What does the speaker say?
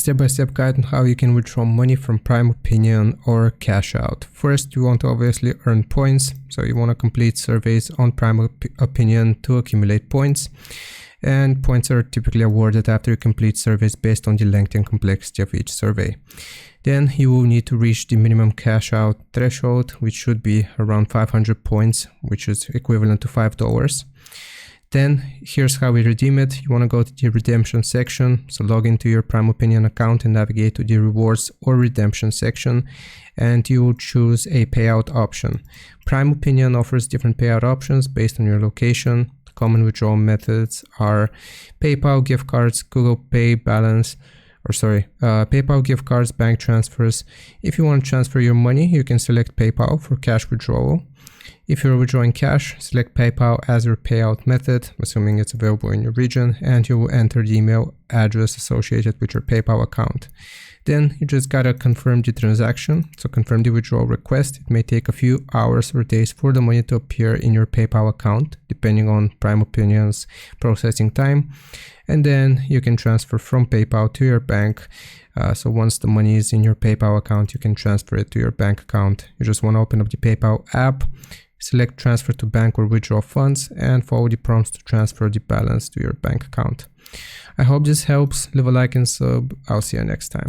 step-by-step guide on how you can withdraw money from Prime Opinion or cash out. First, you want to obviously earn points. So you want to complete surveys on Prime Opinion to accumulate points. And points are typically awarded after you complete surveys based on the length and complexity of each survey. Then you will need to reach the minimum cash out threshold, which should be around 500 points, which is equivalent to $5. Then here's how we redeem it. You want to go to the redemption section. So log into your Prime Opinion account and navigate to the rewards or redemption section, and you will choose a payout option. Prime Opinion offers different payout options based on your location. Common withdrawal methods are PayPal, gift cards, Google Pay, PayPal, gift cards, bank transfers. If you want to transfer your money, you can select PayPal for cash withdrawal. If you're withdrawing cash, select PayPal as your payout method, assuming it's available in your region, and you will enter the email address associated with your PayPal account. Then you just gotta confirm the transaction. So confirm the withdrawal request. It may take a few hours or days for the money to appear in your PayPal account, depending on Prime Opinion's processing time. And then you can transfer from PayPal to your bank. So once the money is in your PayPal account, you can transfer it to your bank account. You just want to open up the PayPal app, select transfer to bank or withdraw funds, and follow the prompts to transfer the balance to your bank account. I hope this helps. Leave a like and sub. I'll see you next time.